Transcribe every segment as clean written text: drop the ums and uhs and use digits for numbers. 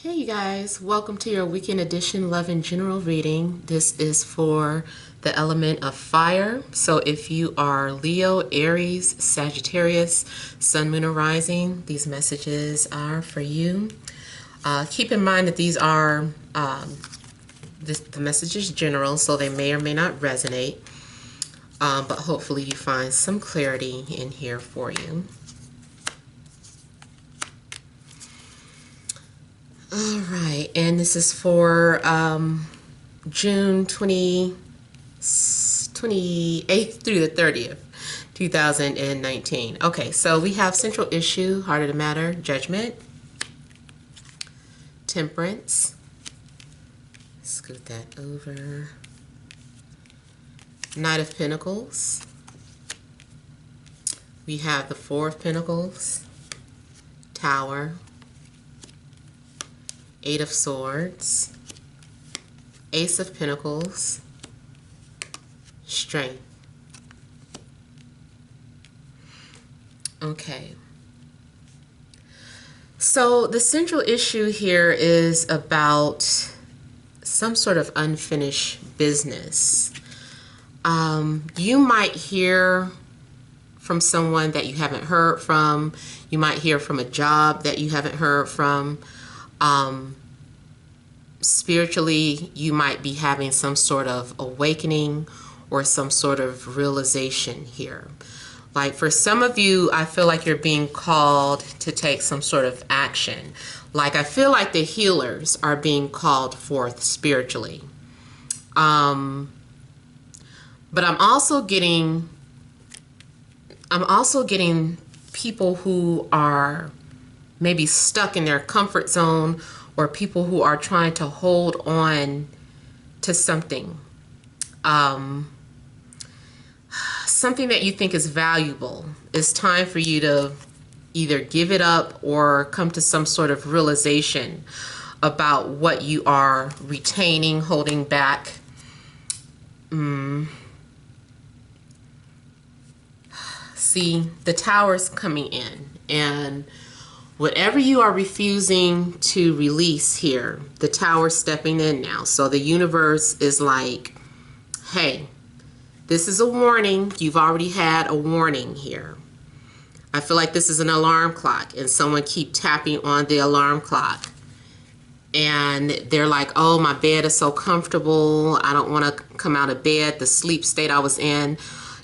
Hey you guys, welcome to your weekend edition Love and General reading. This is for the element of fire. So if you are Leo, Aries, Sagittarius, Sun, Moon, or Rising, these messages are for you. Keep in mind that these are the message is general, so they may or may not resonate, but hopefully you find some clarity in here for you. All right, and this is for June 28th through the 30th, 2019. Okay, so we have central issue, heart of the matter, judgment, temperance. Scoot that over. Knight of Pentacles. We have the Four of Pentacles, Tower, Eight of Swords, Ace of Pentacles, Strength. Okay. So the central issue here is about some sort of unfinished business. You might hear from someone that you haven't heard from. You might hear from a job that you haven't heard from. Spiritually, you might be having some sort of awakening or some sort of realization here. Like for some of you, I feel like you're being called to take some sort of action. Like I feel like the healers are being called forth spiritually. But I'm also getting people who are maybe stuck in their comfort zone, or people who are trying to hold on to something. Something that you think is valuable. It's time for you to either give it up or come to some sort of realization about what you are retaining, holding back. See, the Tower's coming in, and whatever you are refusing to release here, the Tower's stepping in now. So the universe is like, hey, this is a warning. You've already had a warning here. I feel like this is an alarm clock, and someone keep tapping on the alarm clock. And they're like, oh, my bed is so comfortable. I don't want to come out of bed. The sleep state I was in,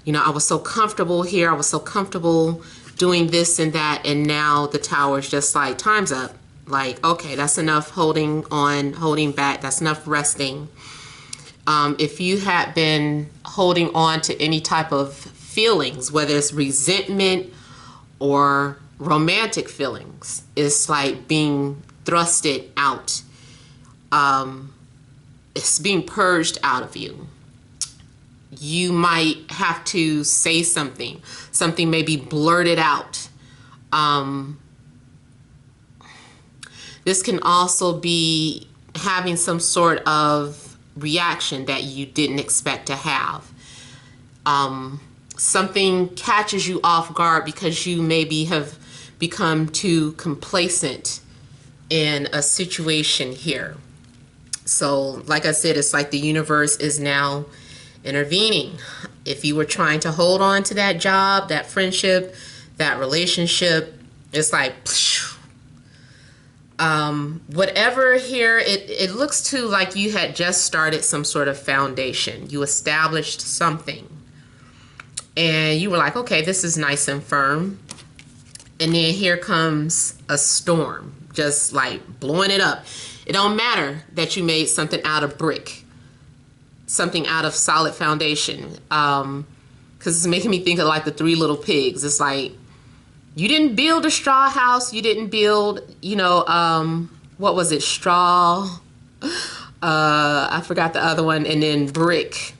you know, I was so comfortable here. I was so comfortable doing this and that, and now the Tower is just like, time's up. Like, okay, that's enough holding on, holding back. That's enough resting. If you had been holding on to any type of feelings, whether it's resentment or romantic feelings, it's like being thrusted out. It's being purged out of you. You might have to say something. Something may be blurted out. This can also be having some sort of reaction that you didn't expect to have. Something catches you off guard because you maybe have become too complacent in a situation here. So, like I said, it's like the universe is now intervening. If you were trying to hold on to that job, that friendship, that relationship, it's like whatever here, it looks to like you had just started some sort of foundation. You established something and you were like, okay, this is nice and firm. And then here comes a storm, just like blowing it up. It don't matter that you made something out of brick, something out of solid foundation, because it's making me think of like the Three Little Pigs. It's like, you didn't build a straw house, you didn't build, you know, what was it, straw, I forgot the other one, and then brick,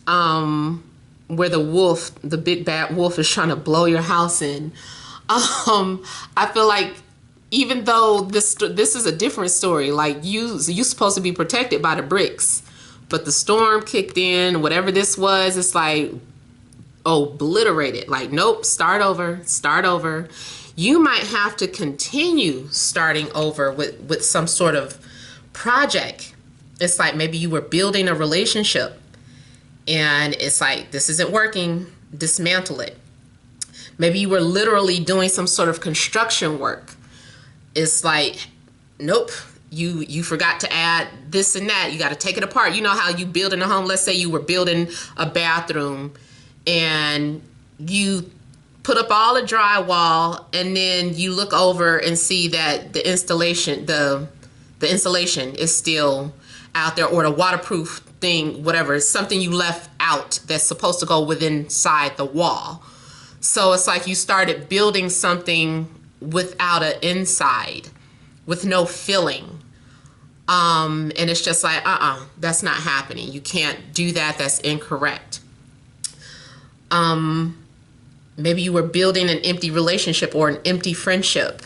where the wolf, the big bad wolf, is trying to blow your house in. I feel like even though this is a different story, like you're supposed to be protected by the bricks, but the storm kicked in, whatever this was, it's like obliterated. Like, nope, start over, start over. you might have to continue starting over with some sort of project. It's like maybe you were building a relationship and it's like, this isn't working, dismantle it. Maybe you were literally doing some sort of construction work. It's like, nope, you forgot to add this and that. You got to take it apart. You know how you build in a home. Let's say you were building a bathroom and you put up all the drywall, and then you look over and see that the insulation is still out there, or the waterproof thing, whatever, it's something you left out that's supposed to go within inside the wall. So it's like you started building something without an inside, with no filling. And it's just like, that's not happening. You can't do that. That's incorrect. Maybe you were building an empty relationship or an empty friendship.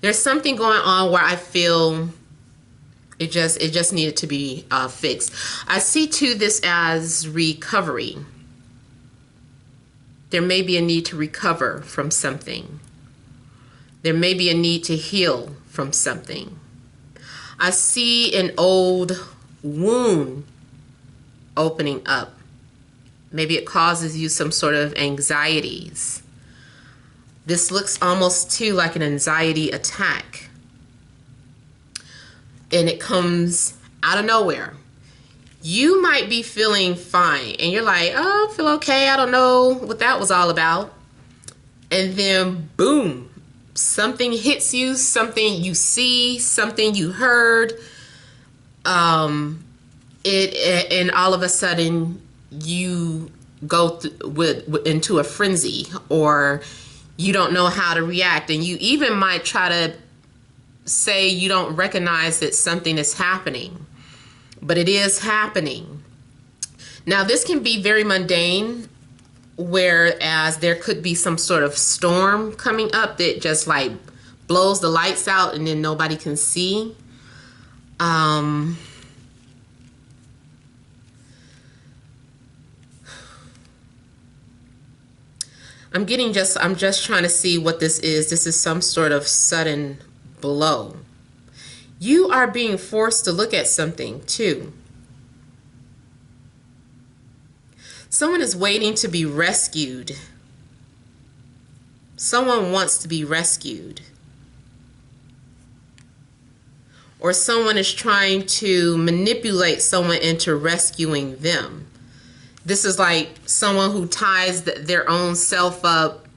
There's something going on where I feel it just needed to be fixed. I see too this as recovery. There may be a need to recover from something. There may be a need to heal from something. I see an old wound opening up. Maybe it causes you some sort of anxieties. This looks almost too like an anxiety attack. And it comes out of nowhere. You might be feeling fine and you're like, oh, I feel okay. I don't know what that was all about. And then boom, something hits you, something you see, something you heard. And all of a sudden you go into a frenzy, or you don't know how to react. And you even might try to say you don't recognize that something is happening, but it is happening. Now, this can be very mundane, whereas there could be some sort of storm coming up that just like blows the lights out and then nobody can see. I'm just trying to see what this is. This is some sort of sudden blow. You are being forced to look at something too. Someone is waiting to be rescued. Someone wants to be rescued. Or someone is trying to manipulate someone into rescuing them. This is like someone who ties their own self up.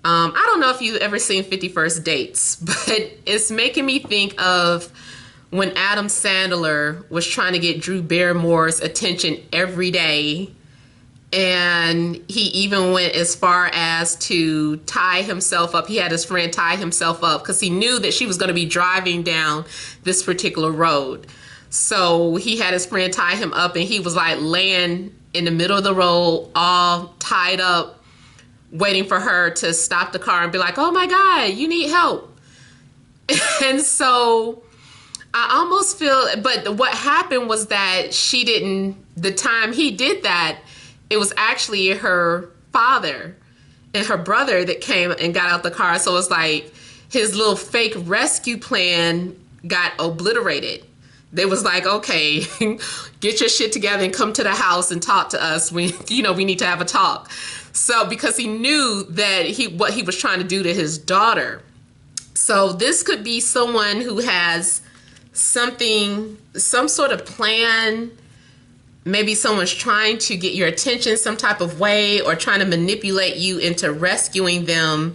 I don't know if you've ever seen 50 First Dates, but it's making me think of when Adam Sandler was trying to get Drew Barrymore's attention every day. And he even went as far as to tie himself up. He had his friend tie himself up because he knew that she was going to be driving down this particular road. So he had his friend tie him up, and he was like laying in the middle of the road, all tied up, waiting for her to stop the car and be like, oh my God, you need help. And so I almost feel, but what happened was that she didn't, the time he did that, it was actually her father and her brother that came and got out the car. So it's like his little fake rescue plan got obliterated. They was like, okay, get your shit together and come to the house and talk to us. We need to have a talk. So because he knew that what he was trying to do to his daughter. So this could be someone who has some sort of plan. Maybe someone's trying to get your attention some type of way, or trying to manipulate you into rescuing them,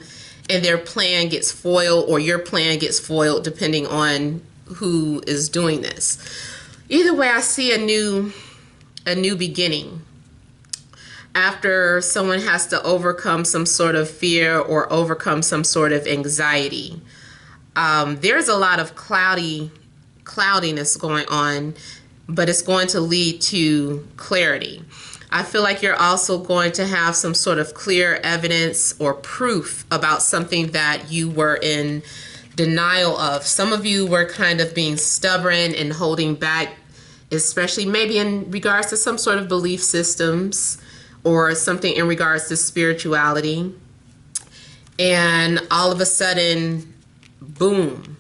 and their plan gets foiled, or your plan gets foiled, depending on who is doing this. Either way, I see a new beginning. After someone has to overcome some sort of fear or overcome some sort of anxiety. There's a lot of cloudiness going on, but it's going to lead to clarity. I feel like you're also going to have some sort of clear evidence or proof about something that you were in denial of. Some of you were kind of being stubborn and holding back, especially maybe in regards to some sort of belief systems or something in regards to spirituality. And all of a sudden, boom,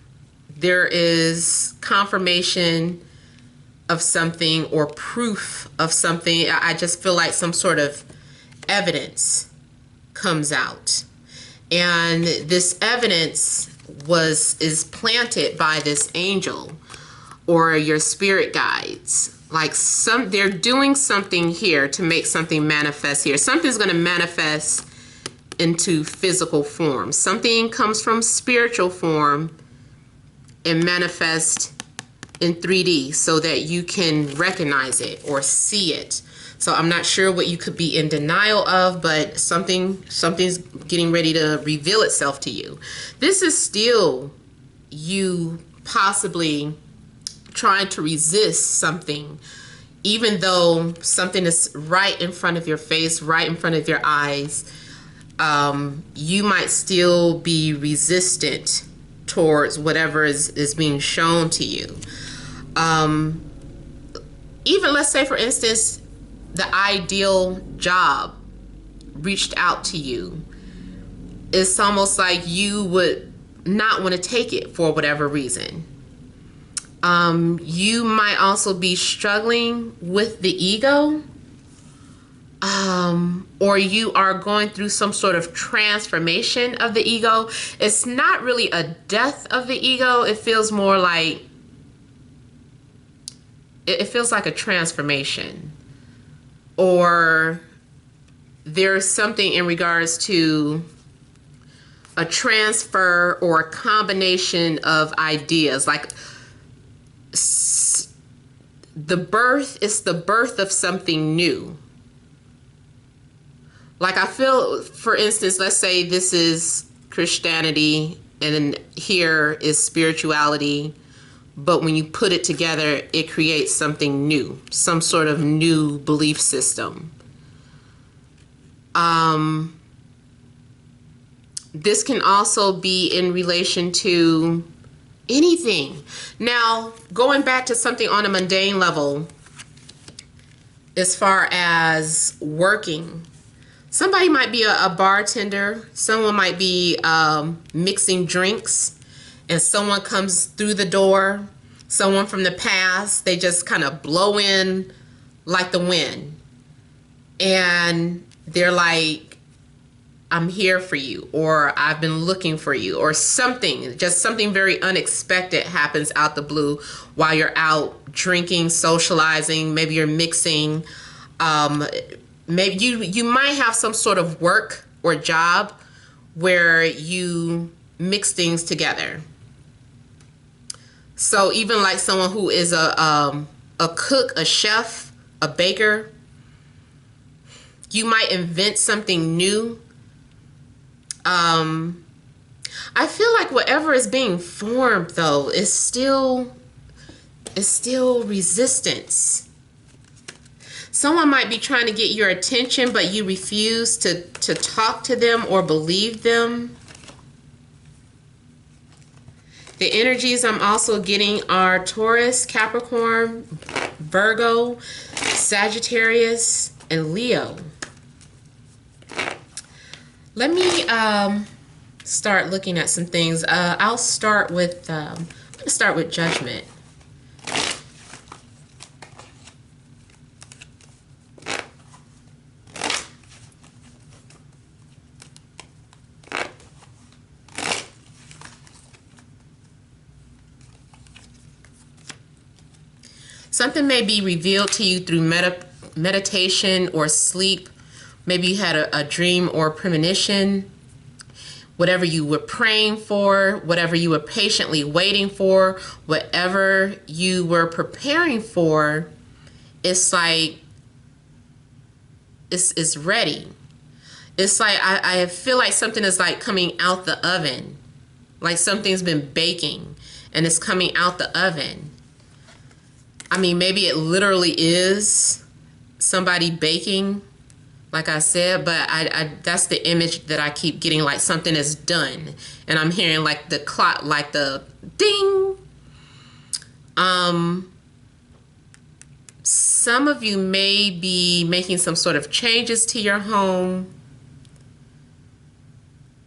there is confirmation of something or proof of something. I just feel like some sort of evidence comes out. And this evidence is planted by this angel or your spirit guides. Like they're doing something here to make something manifest here. Something's going to manifest into physical form. Something comes from spiritual form and manifest in 3D so that you can recognize it or see it. So I'm not sure what you could be in denial of, but something's getting ready to reveal itself to you. This is still you possibly trying to resist something, even though something is right in front of your face, right in front of your eyes. You might still be resistant towards whatever is being shown to you. Even let's say, for instance, the ideal job reached out to you. It's almost like you would not want to take it for whatever reason. You might also be struggling with the ego, or you are going through some sort of transformation of the ego. It's not really a death of the ego. It feels more like, it feels like a transformation, or there's something in regards to a transfer or a combination of ideas. Like the birth is the birth of something new. Like I feel, for instance, let's say this is Christianity and then here is spirituality, but when you put it together, it creates something new, some sort of new belief system. This can also be in relation to anything. Now, going back to something on a mundane level, as far as working, somebody might be a bartender, someone might be mixing drinks, and someone comes through the door, someone from the past, they just kind of blow in like the wind. And they're like, I'm here for you, or I've been looking for you, or something, just something very unexpected happens out the blue while you're out drinking, socializing, maybe you're mixing. Maybe you might have some sort of work or job where you mix things together. So even like someone who is a cook, a chef, a baker, you might invent something new. I feel like whatever is being formed, though, is still resistance. Someone might be trying to get your attention, but you refuse to talk to them or believe them. The energies I'm also getting are Taurus, Capricorn, Virgo, Sagittarius, and Leo. Let me start looking at some things. I'll start with Judgment. Something may be revealed to you through meditation or sleep. Maybe you had a dream or a premonition. Whatever you were praying for, whatever you were patiently waiting for, whatever you were preparing for, it's like it's ready. It's like I feel like something is like coming out the oven. Like something's been baking and it's coming out the oven. I mean, maybe it literally is somebody baking, like I said, but I that's the image that I keep getting, like something is done. And I'm hearing like the clock, like the ding. some of you may be making some sort of changes to your home.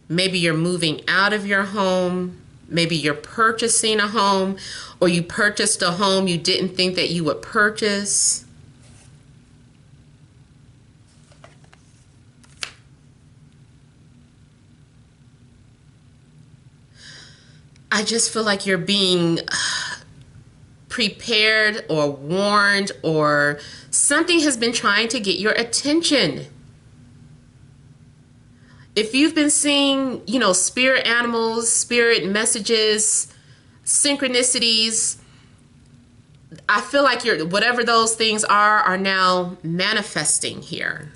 Maybe you're moving out of your home. Maybe you're purchasing a home, or you purchased a home you didn't think that you would purchase. I just feel like you're being prepared or warned, or something has been trying to get your attention. If you've been seeing, you know, spirit animals, spirit messages, synchronicities, I feel like whatever those things are now manifesting here.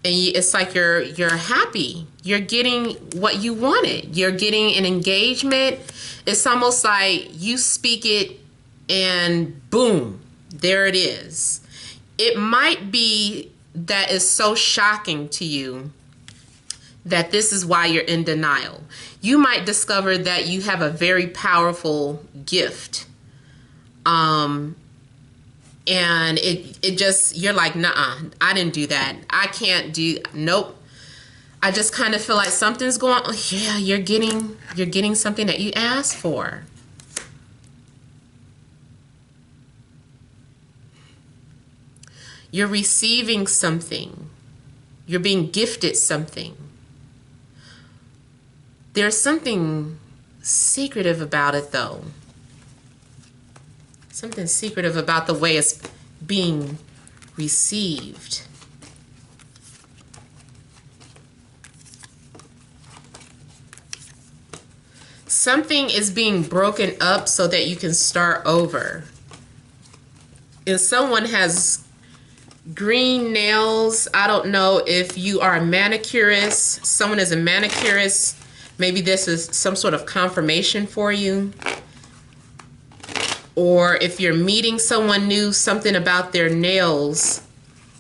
And it's like you're happy. You're getting what you wanted. You're getting an engagement. It's almost like you speak it and boom, there it is. It might be that is so shocking to you that this is why you're in denial. You might discover that you have a very powerful gift. And it just, you're like, nah, I didn't do that. I can't do, nope. I just kind of feel like something's going on. Yeah, you're getting something that you asked for. You're receiving something. You're being gifted something. There's something secretive about it, though. Something secretive about the way it's being received. Something is being broken up so that you can start over. If someone has green nails, I don't know if you are a manicurist, someone is a manicurist, maybe this is some sort of confirmation for you. Or if you're meeting someone new, something about their nails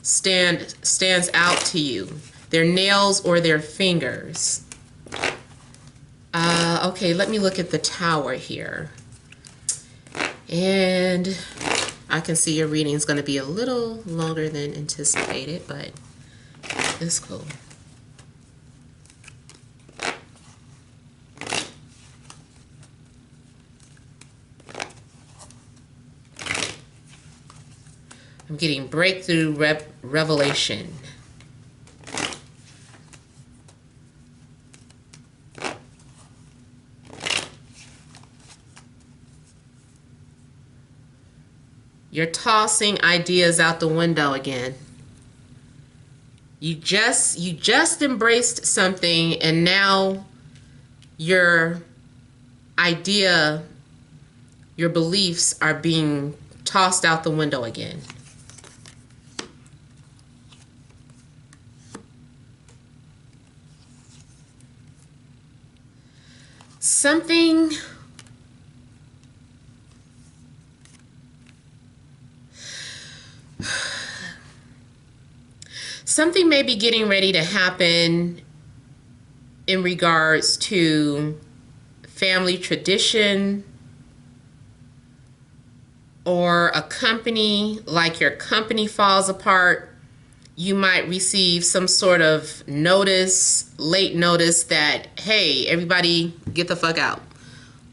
stands out to you. Their nails or their fingers. Okay, let me look at the tower here. And I can see your reading is going to be a little longer than anticipated, but it's cool. I'm getting breakthrough revelation. You're tossing ideas out the window again. You just embraced something, and now your idea, your beliefs are being tossed out the window again. Something may be getting ready to happen in regards to family tradition or a company, like your company falls apart. You might receive some sort of notice, late notice that, hey, everybody get the fuck out.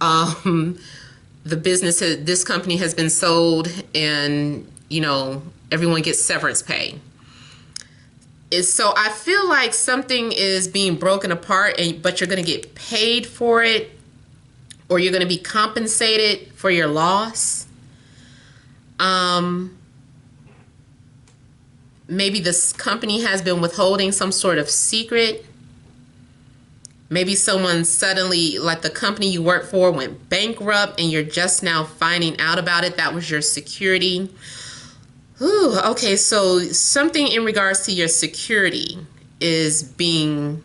The business, this company has been sold, and, you know, everyone gets severance pay. So I feel like something is being broken apart, but you're going to get paid for it, or you're going to be compensated for your loss. Maybe this company has been withholding some sort of secret. Maybe someone suddenly, like the company you work for, went bankrupt and you're just now finding out about it. That was your security. Ooh, okay, so something in regards to your security is being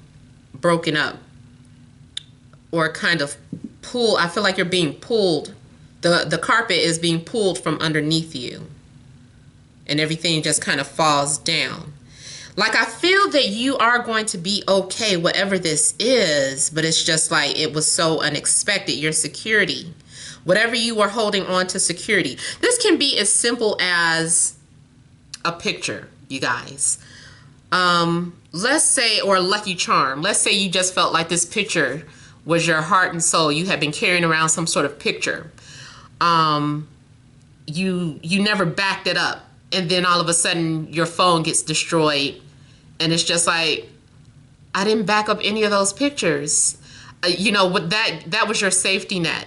broken up or kind of pulled. I feel like you're being pulled. The carpet is being pulled from underneath you, and everything just kind of falls down. Like, I feel that you are going to be okay, whatever this is, but it's just like it was so unexpected. Your security, whatever you were holding on to security. This can be as simple as a picture, you guys. Let's say, or a lucky charm. Let's say you just felt like this picture was your heart and soul. You had been carrying around some sort of picture. You never backed it up, and then all of a sudden your phone gets destroyed, and it's just like, I didn't back up any of those pictures. You know what, that was your safety net.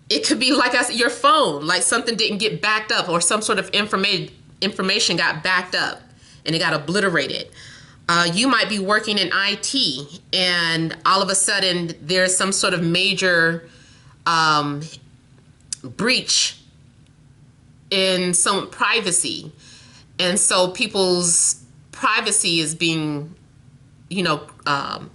It could be like your phone, like something didn't get backed up, or some sort of information got backed up and it got obliterated. You might be working in IT, and all of a sudden there's some sort of major breach in some privacy, and so people's privacy is being,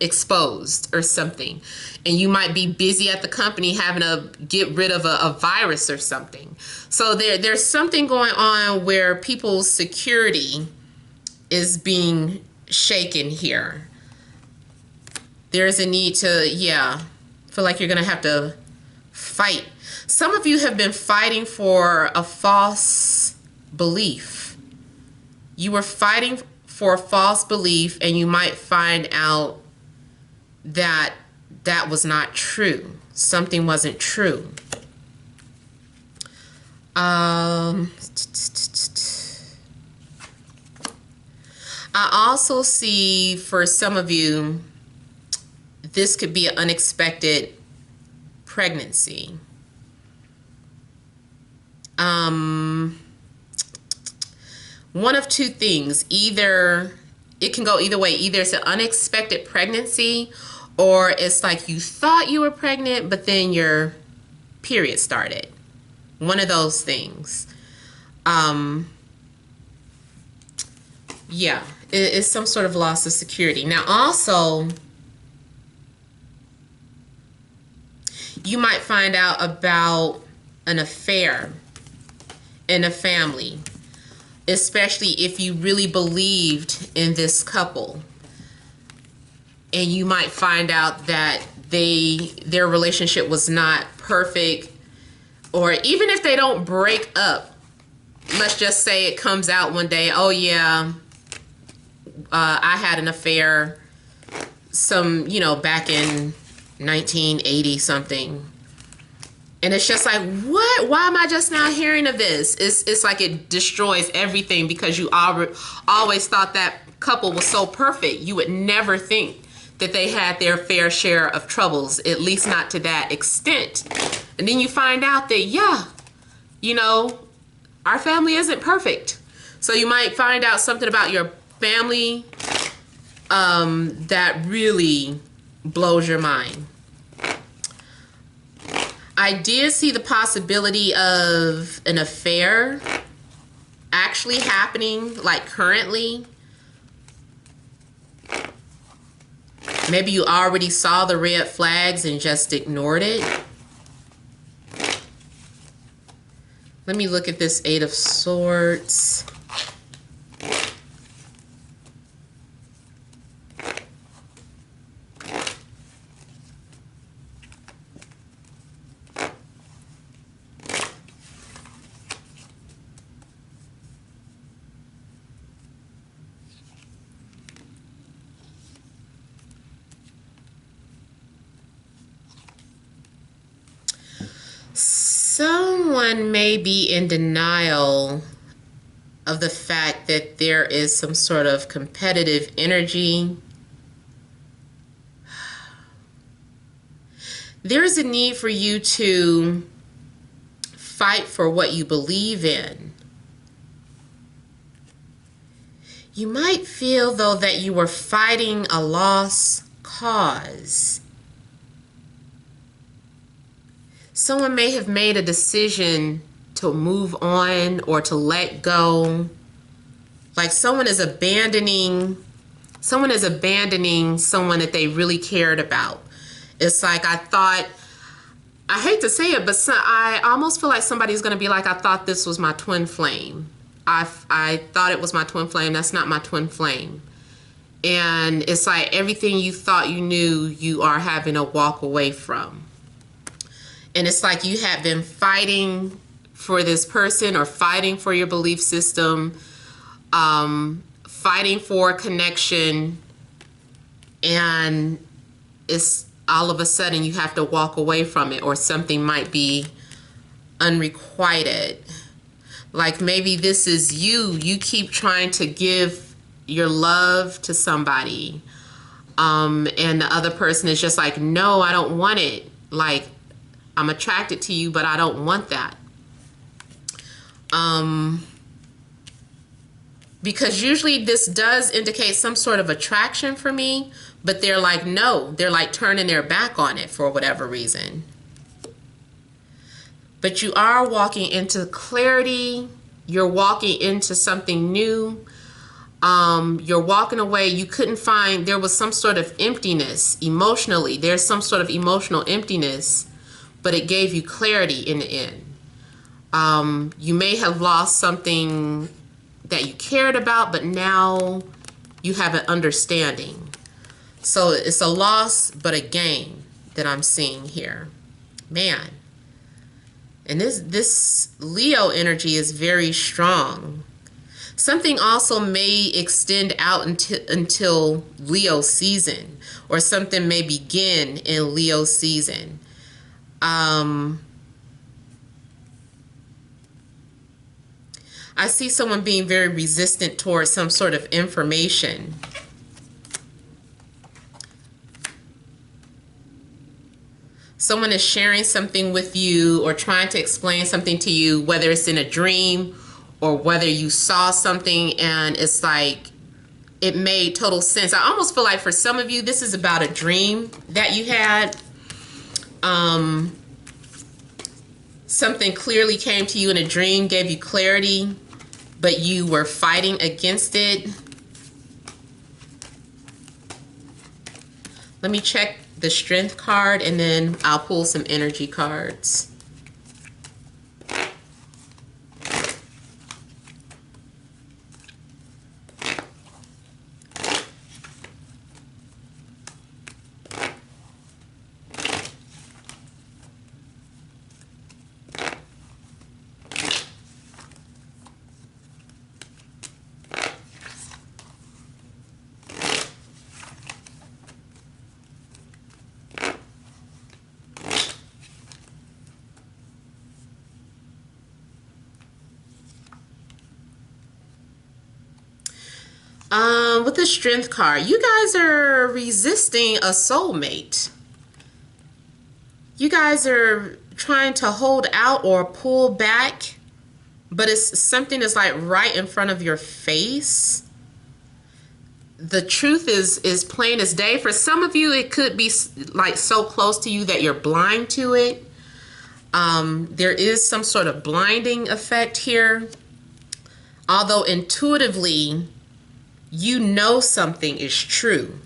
exposed or something, and you might be busy at the company having to get rid of a virus or something. So there's something going on where people's security is being shaken here. There's a need to, feel like you're gonna have to fight. Some of you have been fighting for a false belief. You were fighting for a false belief, and you might find out that that was not true. Something wasn't true. I also see, for some of you, this could be an unexpected pregnancy. One of two things. Either it can go either way. Either it's an unexpected pregnancy, or it's like you thought you were pregnant, but then your period started. One of those things. It's some sort of loss of security. Now, also, you might find out about an affair in a family, especially if you really believed in this couple, and you might find out that their relationship was not perfect, or even if they don't break up, let's just say it comes out one day, oh yeah, I had an affair back in 1980 something. And it's just like, what? Why am I just now hearing of this? It's like it destroys everything, because you always thought that couple was so perfect. You would never think that they had their fair share of troubles, at least not to that extent. And then you find out that, our family isn't perfect. So you might find out something about your family that really blows your mind. I did see the possibility of an affair actually happening, like currently. Maybe you already saw the red flags and just ignored it. Let me look at this Eight of Swords. Someone may be in denial of the fact that there is some sort of competitive energy. There is a need for you to fight for what you believe in. You might feel, though, that you were fighting a lost cause. Someone may have made a decision to move on or to let go. Like someone is abandoning someone that they really cared about. It's like, I hate to say it, but I almost feel like somebody's going to be like, I thought this was my twin flame. I thought it was my twin flame. That's not my twin flame. And it's like everything you thought you knew, you are having to walk away from. And it's like you have been fighting for this person or fighting for your belief system, fighting for a connection, and it's all of a sudden you have to walk away from it, or something might be unrequited. Like maybe this is you keep trying to give your love to somebody, and the other person is just like, no, I don't want it. Like, I'm attracted to you, but I don't want that. Because usually this does indicate some sort of attraction for me, but they're like, no, they're like turning their back on it for whatever reason. But you are walking into clarity. You're walking into something new. You're walking away. You couldn't find, there was some sort of emptiness emotionally. There's some sort of emotional emptiness, but it gave you clarity in the end. You may have lost something that you cared about, but now you have an understanding. So it's a loss, but a gain that I'm seeing here. Man. And this Leo energy is very strong. Something also may extend out until Leo season, or something may begin in Leo season. I see someone being very resistant towards some sort of information. Someone is sharing something with you or trying to explain something to you, whether it's in a dream or whether you saw something and it's like it made total sense. I almost feel like for some of you, this is about a dream that you had. Something clearly came to you in a dream, gave you clarity, but you were fighting against it. Let me check the strength card and then I'll pull some energy cards. With the strength card, you guys are resisting a soulmate. You guys are trying to hold out or pull back, but it's something that's like right in front of your face. The truth is plain as day. For some of you, it could be like so close to you that you're blind to it. There is some sort of blinding effect here. Although intuitively, you know something is true,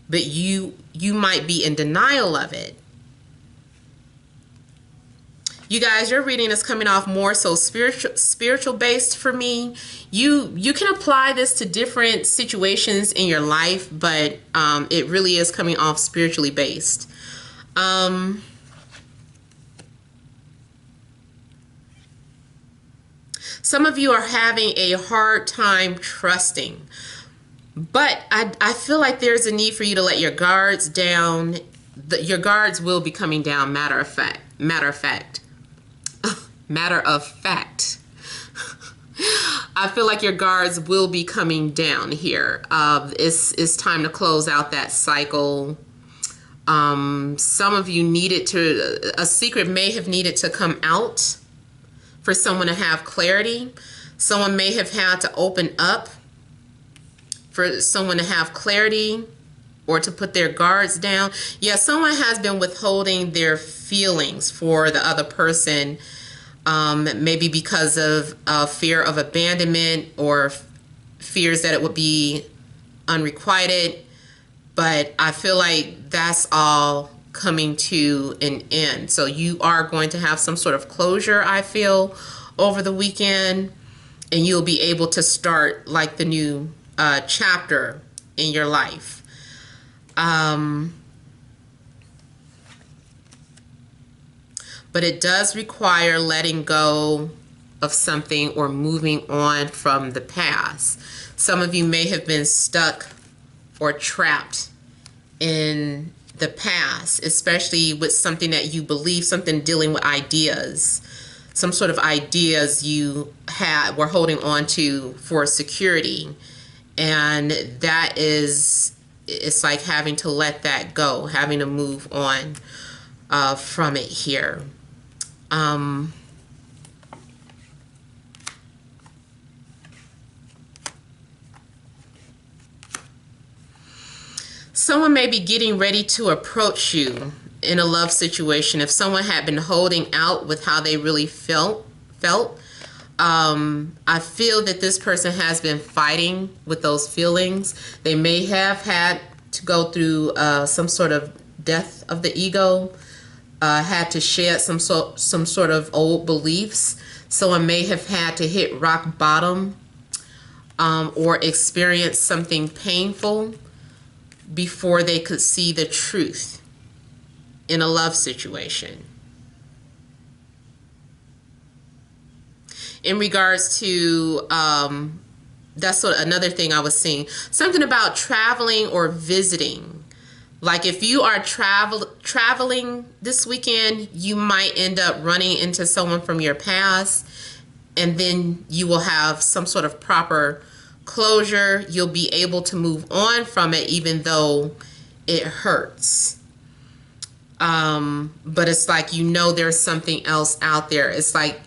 but you might be in denial of it. You guys, your reading is coming off more so spiritual based for me. You can apply this to different situations in your life, but it really is coming off spiritually based. Some of you are having a hard time trusting, but I feel like there's a need for you to let your guards down. Your guards will be coming down, matter of fact. I feel like your guards will be coming down here. It's time to close out that cycle. Some of you a secret may have needed to come out for someone to have clarity. Someone may have had to open up for someone to have clarity or to put their guards down. Yeah, someone has been withholding their feelings for the other person, maybe because of fear of abandonment or fears that it would be unrequited. But I feel like that's all coming to an end. So you are going to have some sort of closure, I feel, over the weekend, and you'll be able to start like the new chapter in your life. but it does require letting go of something or moving on from the past. Some of you may have been stuck or trapped in the past, especially with something that you believe, something dealing with ideas, some sort of ideas you were holding on to for security. And that is, it's like having to let that go, having to move on from it here. Someone may be getting ready to approach you in a love situation. If someone had been holding out with how they really felt, I feel that this person has been fighting with those feelings. They may have had to go through some sort of death of the ego, had to shed some sort of old beliefs. Someone may have had to hit rock bottom or experience something painful before they could see the truth in a love situation. In regards to, that's sort of another thing I was seeing. Something about traveling or visiting. Like if you are traveling this weekend, you might end up running into someone from your past, and then you will have some sort of proper closure. You'll be able to move on from it even though it hurts. But it's like, you know, there's something else out there. It's like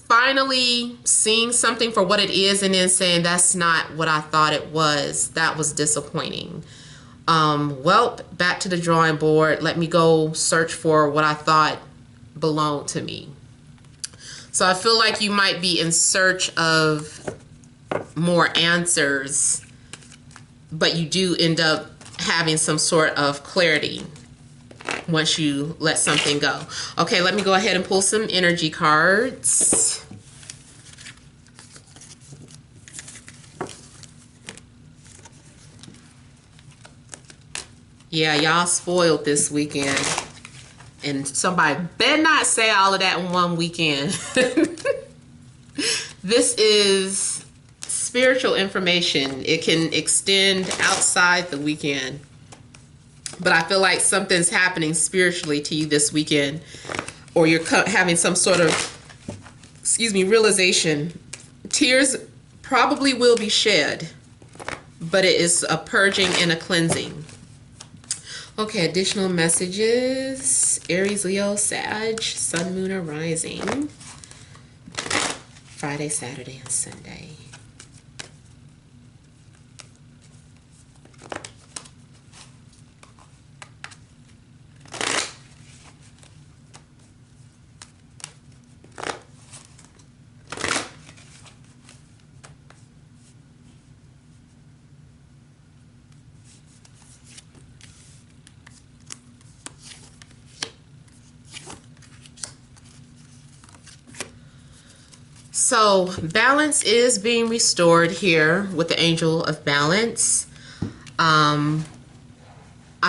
finally seeing something for what it is and then saying, that's not what I thought it was. That was disappointing. Well, back to the drawing board. Let me go search for what I thought belonged to me. So I feel like you might be in search of more answers, but you do end up having some sort of clarity once you let something go. Okay, let me go ahead and pull some energy cards. Yeah, y'all spoiled this weekend. And somebody better not say all of that in one weekend. This is spiritual information. It can extend outside the weekend. But I feel like something's happening spiritually to you this weekend. Or you're having some sort of, realization. Tears probably will be shed. But it is a purging and a cleansing. Okay, additional messages. Aries, Leo, Sag, Sun, Moon, or Rising. Friday, Saturday, and Sunday. So balance is being restored here with the Angel of Balance. I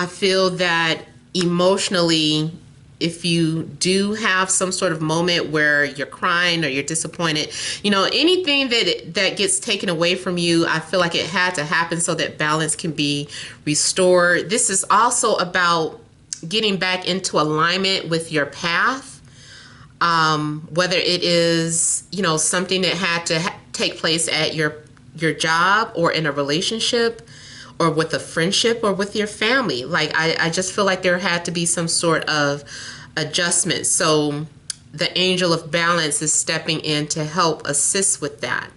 feel that emotionally, if you do have some sort of moment where you're crying or you're disappointed, you know, anything that gets taken away from you, I feel like it had to happen so that balance can be restored. This is also about getting back into alignment with your path. Whether it is, you know, something that had to take place at your job or in a relationship or with a friendship or with your family. Like, I just feel like there had to be some sort of adjustment. So the Angel of Balance is stepping in to help assist with that.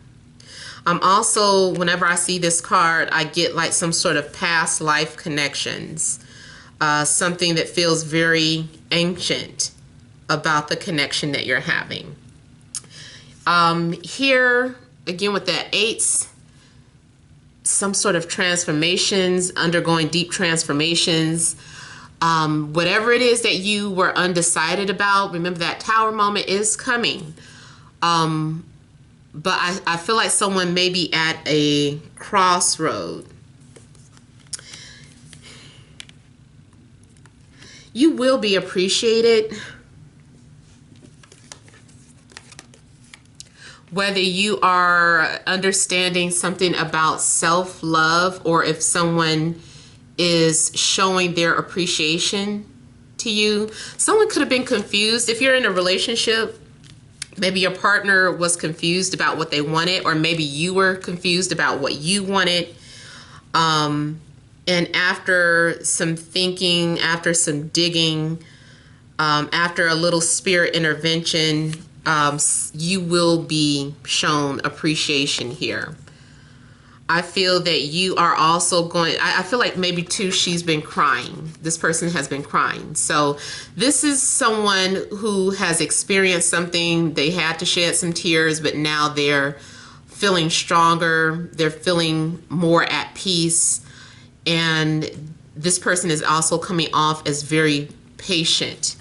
Also, whenever I see this card, I get like some sort of past life connections, something that feels very ancient about the connection that you're having. Here, again with the eights, some sort of transformations, undergoing deep transformations. Whatever it is that you were undecided about, remember that Tower moment is coming. But I feel like someone may be at a crossroad. You will be appreciated Whether you are understanding something about self-love, or if someone is showing their appreciation to you. Someone could have been confused. If you're in a relationship, maybe your partner was confused about what they wanted, or maybe you were confused about what you wanted. And after some thinking, after some digging, after a little spirit intervention, you will be shown appreciation here. I feel that you are also going, I feel like maybe too, she's been crying. This person has been crying. So this is someone who has experienced something. They had to shed some tears, but now they're feeling stronger. They're feeling more at peace. And this person is also coming off as very patient.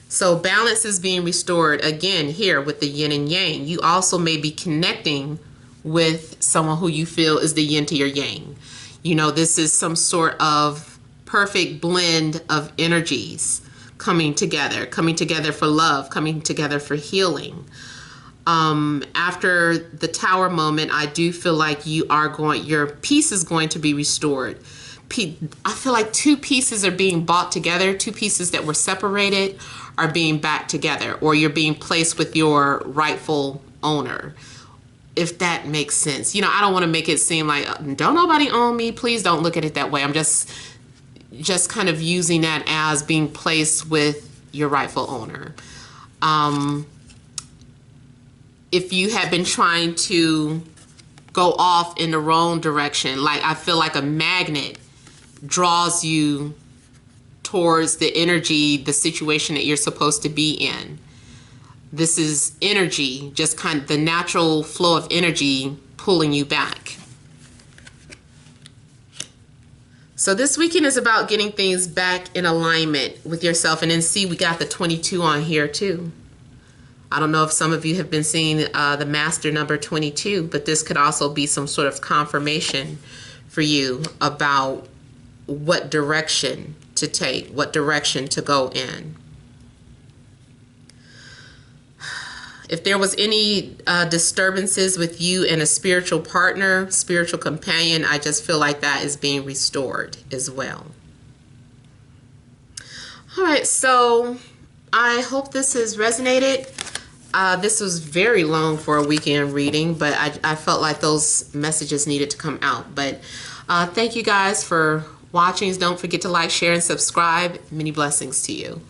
So balance is being restored again here with the yin and yang. You also may be connecting with someone who you feel is the yin to your yang. You know, this is some sort of perfect blend of energies coming together for love, coming together for healing. After the Tower moment, I do feel like your peace is going to be restored. I feel like two pieces are being brought together. Two pieces that were separated are being back together, or you're being placed with your rightful owner, if that makes sense. You know, I don't want to make it seem like, don't nobody own me. Please don't look at it that way. I'm just kind of using that as being placed with your rightful owner. If you have been trying to go off in the wrong direction, like I feel like a magnet draws you towards the energy, the situation that you're supposed to be in. This is energy, just kind of the natural flow of energy pulling you back. So this weekend is about getting things back in alignment with yourself. And then see, we got the 22 on here too. I don't know if some of you have been seeing the master number 22, but this could also be some sort of confirmation for you about what direction to take, what direction to go in. If there was any disturbances with you and a spiritual partner, spiritual companion, I just feel like that is being restored as well. All right, so I hope this has resonated. This was very long for a weekend reading, but I felt like those messages needed to come out. But thank you guys for watching. Don't forget to like, share, and subscribe. Many blessings to you.